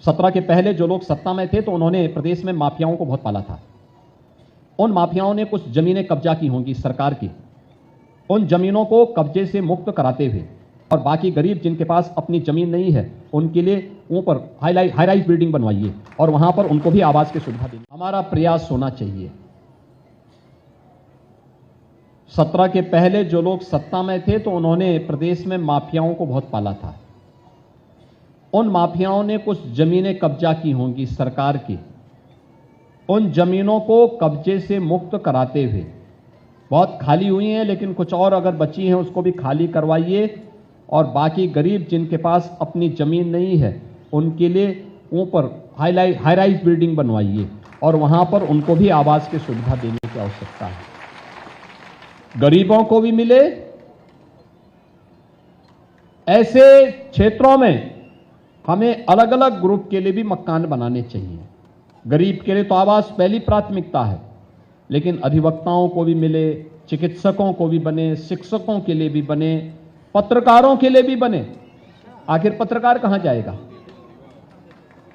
17 के पहले जो लोग सत्ता में थे तो उन्होंने प्रदेश में माफियाओं को बहुत पाला था। उन माफियाओं ने कुछ जमीनें कब्जा की होंगी सरकार की, उन जमीनों को कब्जे से मुक्त कराते हुए और बाकी गरीब जिनके पास अपनी जमीन नहीं है उनके लिए ऊपर हाई राइज बिल्डिंग बनवाइए और वहां पर उनको भी आवास की सुविधा दें। हमारा प्रयास होना चाहिए। 17 के पहले जो लोग सत्ता में थे तो उन्होंने प्रदेश में माफियाओं को बहुत पाला था। उन माफियाओं ने कुछ जमीनें कब्जा की होंगी सरकार की, उन जमीनों को कब्जे से मुक्त कराते हुए, बहुत खाली हुई हैं लेकिन कुछ और अगर बची हैं उसको भी खाली करवाइए और बाकी गरीब जिनके पास अपनी जमीन नहीं है उनके लिए ऊपर हाई राइज बिल्डिंग बनवाइए और वहां पर उनको भी आवास की सुविधा देने की आवश्यकता है। गरीबों को भी मिले। ऐसे क्षेत्रों में हमें अलग अलग ग्रुप के लिए भी मकान बनाने चाहिए। गरीब के लिए तो आवास पहली प्राथमिकता है, लेकिन अधिवक्ताओं को भी मिले, चिकित्सकों को भी बने, शिक्षकों के लिए भी बने, पत्रकारों के लिए भी बने। आखिर पत्रकार कहां जाएगा,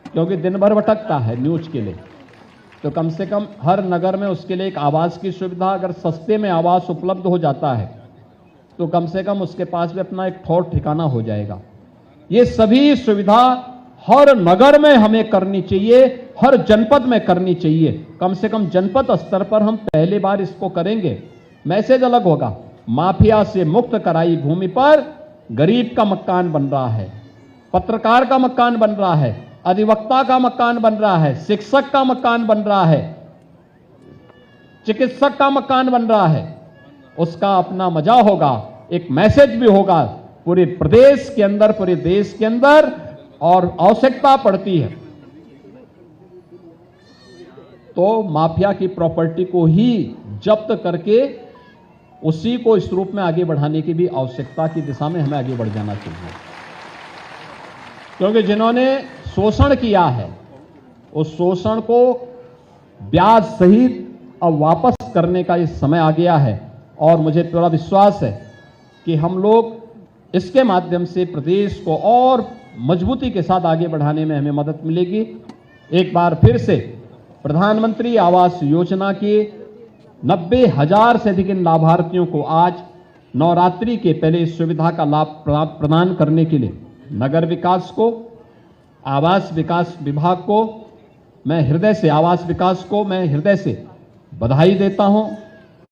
क्योंकि दिन भर भटकता है न्यूज के लिए। तो कम से कम हर नगर में उसके लिए एक आवास की सुविधा, अगर सस्ते में आवास उपलब्ध हो जाता है तो कम से कम उसके पास भी अपना एक ठौर ठिकाना हो जाएगा। ये सभी सुविधा हर नगर में हमें करनी चाहिए, हर जनपद में करनी चाहिए। कम से कम जनपद स्तर पर हम पहली बार इसको करेंगे। मैसेज अलग होगा। माफिया से मुक्त कराई भूमि पर गरीब का मकान बन रहा है, पत्रकार का मकान बन रहा है, अधिवक्ता का मकान बन रहा है, शिक्षक का मकान बन रहा है, चिकित्सक का मकान बन रहा है। उसका अपना मजा होगा, एक मैसेज भी होगा पूरे प्रदेश के अंदर, पूरे देश के अंदर। और आवश्यकता पड़ती है तो माफिया की प्रॉपर्टी को ही जब्त करके उसी को इस रूप में आगे बढ़ाने की भी आवश्यकता की दिशा में हमें आगे बढ़ जाना चाहिए। क्योंकि जिन्होंने शोषण किया है उस शोषण को ब्याज सहित अब वापस करने का ये समय आ गया है और मुझे पूरा विश्वास है कि हम लोग इसके माध्यम से प्रदेश को और मजबूती के साथ आगे बढ़ाने में हमें मदद मिलेगी। एक बार फिर से प्रधानमंत्री आवास योजना के 90,000 से अधिक लाभार्थियों को आज नवरात्रि के पहले इस सुविधा का लाभ प्रदान करने के लिए नगर विकास को, आवास विकास विभाग को मैं हृदय से, आवास विकास को मैं हृदय से बधाई देता हूं।